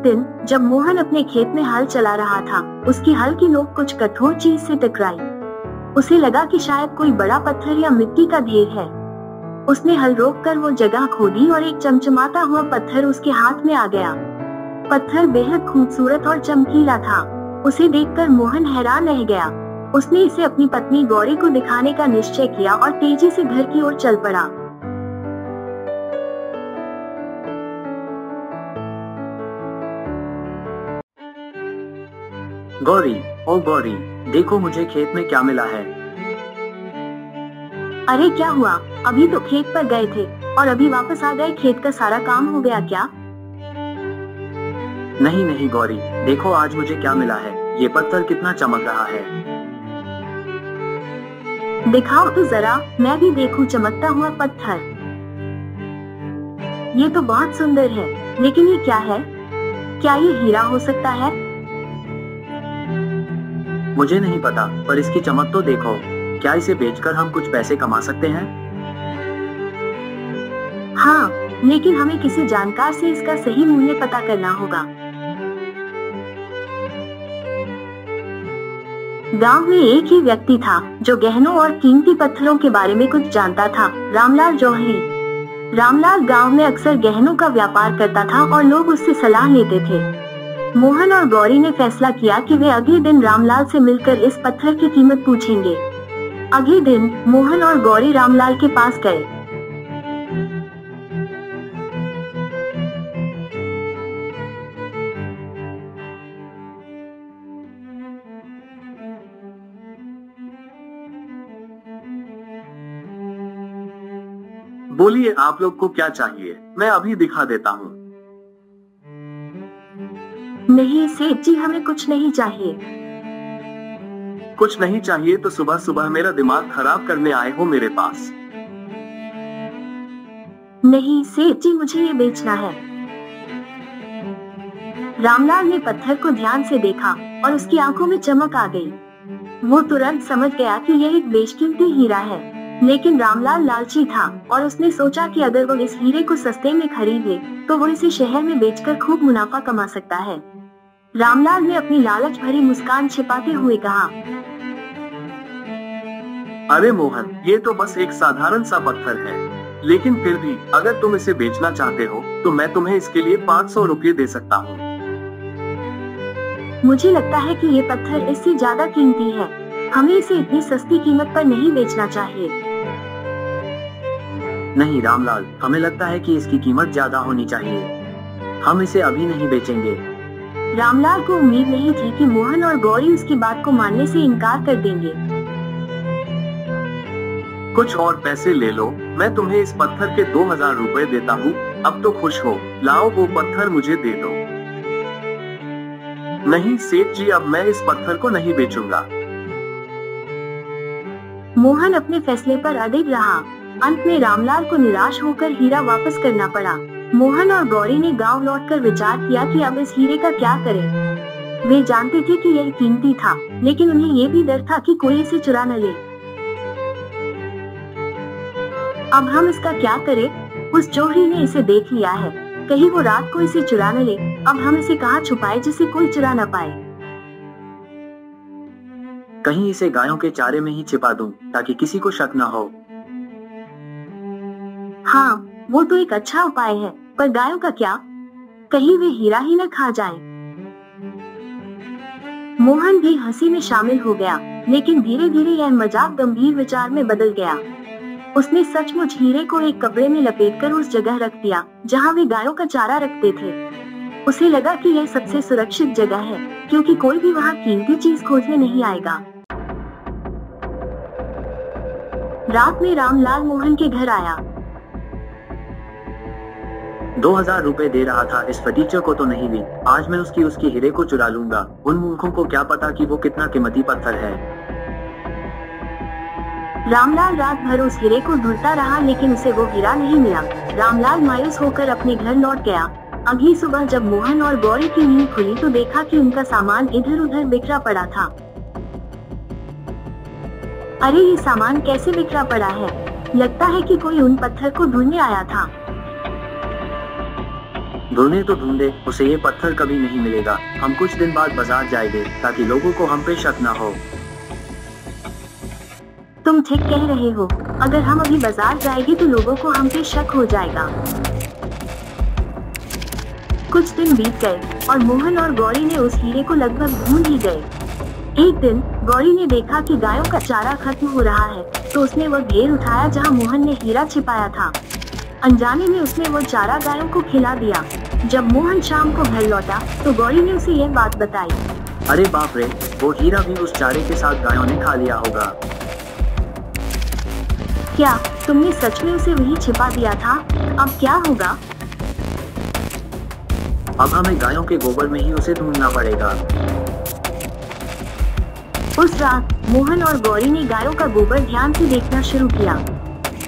दिन जब मोहन अपने खेत में हल चला रहा था, उसकी हल की नोक कुछ कठोर चीज से टकराई। उसे लगा कि शायद कोई बड़ा पत्थर या मिट्टी का ढेर है। उसने हल रोककर वो जगह खोदी और एक चमचमाता हुआ पत्थर उसके हाथ में आ गया। पत्थर बेहद खूबसूरत और चमकीला था। उसे देखकर मोहन हैरान रह गया। उसने इसे अपनी पत्नी गौरी को दिखाने का निश्चय किया और तेजी से घर की ओर चल पड़ा। गौरी, ओ गौरी, देखो मुझे खेत में क्या मिला है। अरे क्या हुआ? अभी तो खेत पर गए थे और अभी वापस आ गए। खेत का सारा काम हो गया क्या? नहीं नहीं गौरी, देखो आज मुझे क्या मिला है। ये पत्थर कितना चमक रहा है। दिखाओ तो जरा, मैं भी देखूं चमकता हुआ पत्थर। ये तो बहुत सुंदर है, लेकिन ये क्या है? क्या ये हीरा हो सकता है? मुझे नहीं पता, पर इसकी चमक तो देखो। क्या इसे बेचकर हम कुछ पैसे कमा सकते हैं? हाँ, लेकिन हमें किसी जानकार से इसका सही मूल्य पता करना होगा। गांव में एक ही व्यक्ति था जो गहनों और कीमती पत्थरों के बारे में कुछ जानता था, रामलाल जौहरी। रामलाल गांव में अक्सर गहनों का व्यापार करता था और लोग उससे सलाह लेते थे। मोहन और गौरी ने फैसला किया कि वे अगले दिन रामलाल से मिलकर इस पत्थर की कीमत पूछेंगे। अगले दिन मोहन और गौरी रामलाल के पास गए। बोलिए, आप लोग को क्या चाहिए? मैं अभी दिखा देता हूँ। नहीं सेठ जी, हमें कुछ नहीं चाहिए। कुछ नहीं चाहिए तो सुबह सुबह मेरा दिमाग खराब करने आए हो मेरे पास? नहीं सेठ जी, मुझे ये बेचना है। रामलाल ने पत्थर को ध्यान से देखा और उसकी आंखों में चमक आ गई। वो तुरंत समझ गया कि यह एक बेशकीमती हीरा है, लेकिन रामलाल लालची था और उसने सोचा कि अगर वो इस हीरे को सस्ते में खरीद ले तो वो इसे शहर में बेचकर खूब मुनाफा कमा सकता है। रामलाल ने अपनी लालच भरी मुस्कान छिपाते हुए कहा, अरे मोहन, ये तो बस एक साधारण सा पत्थर है, लेकिन फिर भी अगर तुम इसे बेचना चाहते हो तो मैं तुम्हें इसके लिए 500 रुपये दे सकता हूँ। मुझे लगता है कि ये पत्थर इससे ज्यादा कीमती है। हमें इसे इतनी सस्ती कीमत पर नहीं बेचना चाहिए। नहीं रामलाल, हमें लगता है कि इसकी कीमत ज्यादा होनी चाहिए। हम इसे अभी नहीं बेचेंगे। रामलाल को उम्मीद नहीं थी कि मोहन और गौरी उसकी बात को मानने से इनकार कर देंगे। कुछ और पैसे ले लो, मैं तुम्हें इस पत्थर के 2000 रुपए देता हूँ। अब तो खुश हो, लाओ वो पत्थर मुझे दे दो। नहीं सेठ जी, अब मैं इस पत्थर को नहीं बेचूंगा। मोहन अपने फैसले पर अडिग रहा। अंत में रामलाल को निराश होकर हीरा वापस करना पड़ा। मोहन और गौरी ने गांव लौटकर विचार किया कि अब इस हीरे का क्या करें। वे जानते थे कि यह कीमती था, लेकिन उन्हें ये भी डर था कि कोई इसे चुरा न ले। अब हम इसका क्या करें? उस जौहरी ने इसे देख लिया है, कहीं वो रात को इसे चुरा न ले। अब हम इसे कहाँ छुपाए जिसे कोई चुरा न पाए? कहीं इसे गायों के चारे में ही छिपा दूं, ताकि किसी को शक न हो। हाँ, वो तो एक अच्छा उपाय है, पर गायों का क्या? कहीं वे हीरा ही न खा जाएं। मोहन भी हंसी में शामिल हो गया, लेकिन धीरे धीरे यह मजाक गंभीर विचार में बदल गया। उसने सचमुच हीरे को एक कपड़े में लपेटकर उस जगह रख दिया जहाँ वे गायों का चारा रखते थे। उसे लगा कि यह सबसे सुरक्षित जगह है, क्योंकि कोई भी वहाँ कीमती चीज खोजने नहीं आएगा। रात में रामलाल मोहन के घर आया। 2000 रुपए दे रहा था, इस फटीचर को तो नहीं ली। आज मैं उसकी हीरे को चुरा लूंगा। उन मूर्खों को क्या पता कि वो कितना कीमती पत्थर है। रामलाल रात भर उस हीरे को ढूंढता रहा, लेकिन उसे वो हीरा नहीं मिला। रामलाल मायूस होकर अपने घर लौट गया। अगली सुबह जब मोहन और गौरी की नींद खुली तो देखा कि उनका सामान इधर उधर बिखरा पड़ा था। अरे ये सामान कैसे बिखरा पड़ा है? लगता है कि कोई उन पत्थर को ढूंढने आया था। ढूंढे तो ढूंढे, उसे ये पत्थर कभी नहीं मिलेगा। हम कुछ दिन बाद बाजार जाएंगे ताकि लोगों को हम पे शक न हो। तुम ठीक कह रहे हो। अगर हम अभी बाजार जाएंगे तो लोगों को हम पे शक हो जाएगा। कुछ दिन बीत गए और मोहन और गौरी ने उस हीरे को लगभग ढूंढ ही गए। एक दिन गौरी ने देखा कि गायों का चारा खत्म हो रहा है, तो उसने वह ढेर उठाया जहां मोहन ने हीरा छिपाया था। अनजाने में उसने वो चारा गायों को खिला दिया। जब मोहन शाम को घर लौटा तो गौरी ने उसे यह बात बताई। अरे बाप रे, वो हीरा भी उस चारे के साथ गायों ने खा लिया होगा। क्या तुमने सच में उसे वही छिपा दिया था? अब क्या होगा? अब हमें गायों के गोबर में ही उसे ढूंढना पड़ेगा। उस रात मोहन और गौरी ने गायों का गोबर ध्यान से देखना शुरू किया।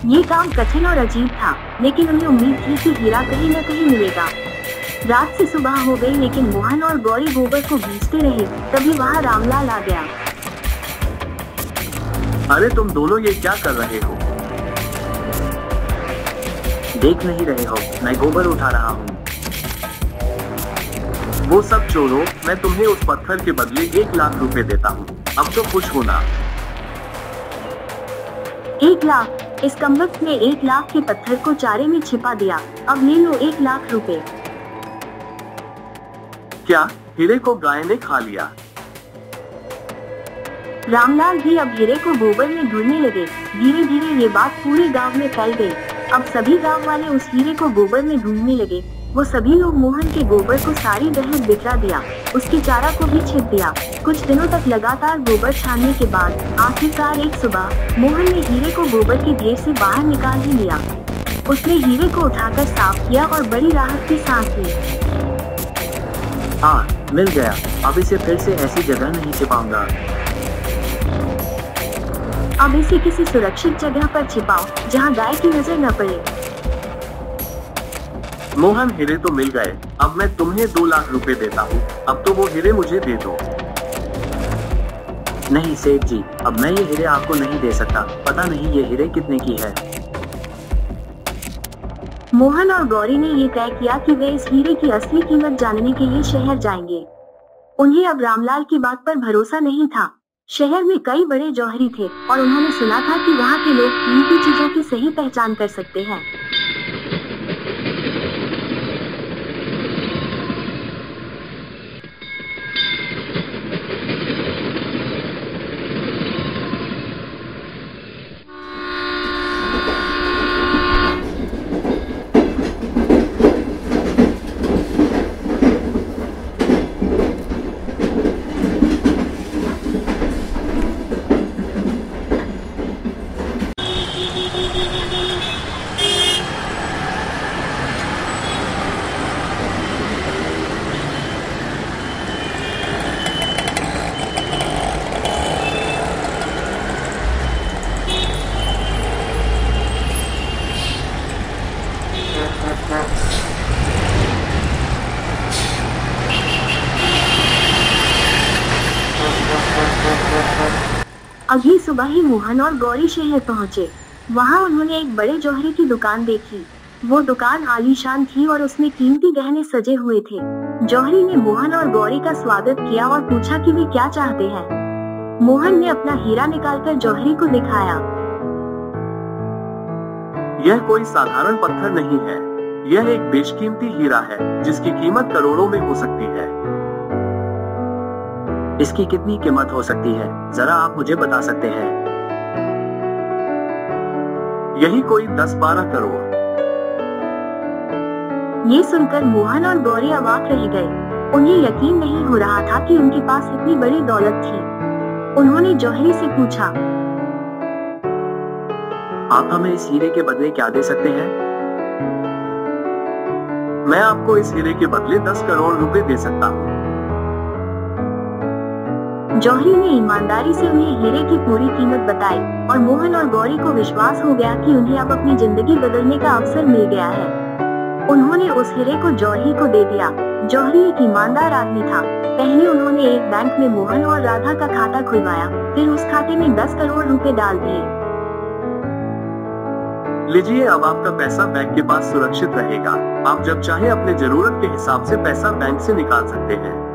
ये काम कठिन और अजीब था, लेकिन उन्हें उम्मीद थी कि हीरा कहीं न कहीं मिलेगा। रात से सुबह हो गई, लेकिन मोहन और गौरी गोबर को बींचते रहे। तभी वहाँ रामलाल आ गया। अरे तुम दोनों ये क्या कर रहे हो? देख नहीं रहे हो, मैं गोबर उठा रहा हूँ। वो सब छोड़ो, मैं तुम्हें उस पत्थर के बदले 1 लाख रुपए देता हूँ। अब तो खुश होना। 1 लाख? इस कमबख्त ने 1 लाख के पत्थर को चारे में छिपा दिया। अब ले लो 1 लाख रुपए। क्या हीरे को गाय ने खा लिया? रामलाल भी अब हीरे को गोबर में ढूंढने लगे। धीरे धीरे ये बात पूरे गांव में फैल गई। अब सभी गांव वाले उस हीरे को गोबर में ढूंढने लगे। वो सभी लोग मोहन के गोबर को सारी जगह बिखरा दिया, उसके चारा को भी छिप दिया। कुछ दिनों तक लगातार गोबर छानने के बाद आखिरकार एक सुबह मोहन ने हीरे को गोबर के ढेर से बाहर निकाल ही लिया। उसने हीरे को उठाकर साफ किया और बड़ी राहत की सांस ली। हाँ, मिल गया। अब इसे फिर से ऐसी जगह नहीं छिपाऊंगा। अब इसे किसी सुरक्षित जगह पर छिपाओ जहाँ गाय की नजर न पड़े। मोहन, हीरे तो मिल गए। अब मैं तुम्हें 2 लाख रुपए देता हूँ। अब तो वो हीरे मुझे दे दो। नहीं सेठ जी, अब मैं ये हीरे आपको नहीं दे सकता। पता नहीं ये हीरे कितने की है। मोहन और गौरी ने ये तय किया कि वे इस हीरे की असली कीमत जानने के लिए शहर जाएंगे। उन्हें अब रामलाल की बात पर भरोसा नहीं था। शहर में कई बड़े जौहरी थे और उन्होंने सुना था कि वहाँ के लोग कीमती चीजों की सही पहचान कर सकते हैं। अगली सुबह ही मोहन और गौरी शहर पहुंचे। वहां उन्होंने एक बड़े जौहरी की दुकान देखी। वो दुकान आलीशान थी और उसमें कीमती गहने सजे हुए थे। जौहरी ने मोहन और गौरी का स्वागत किया और पूछा कि वे क्या चाहते हैं। मोहन ने अपना हीरा निकालकर जौहरी को दिखाया। यह कोई साधारण पत्थर नहीं है। यह एक बेशकीमती हीरा है जिसकी कीमत करोड़ों में हो सकती है। इसकी कितनी कीमत हो सकती है, जरा आप मुझे बता सकते हैं? यही कोई 10-12 करोड़। ये सुनकर मोहन और गौरी अवाक रह गए। उन्हें यकीन नहीं हो रहा था कि उनके पास इतनी बड़ी दौलत थी। उन्होंने जौहरी से पूछा, आप हमें इस हीरे के बदले क्या दे सकते हैं? मैं आपको इस हीरे के बदले 10 करोड़ रुपए दे सकता हूँ। जौहरी ने ईमानदारी से उन्हें हीरे की पूरी कीमत बताई और मोहन और गौरी को विश्वास हो गया कि उन्हें अब अपनी जिंदगी बदलने का अवसर मिल गया है। उन्होंने उस हीरे को जौहरी को दे दिया। जौहरी एक ईमानदार आदमी था। पहले उन्होंने एक बैंक में मोहन और राधा का खाता खुलवाया, फिर उस खाते में 10 करोड़ रुपए डाल दिए। लीजिए, अब आपका पैसा बैंक के पास सुरक्षित रहेगा। आप जब चाहे अपने जरूरत के हिसाब से पैसा बैंक से निकाल सकते हैं।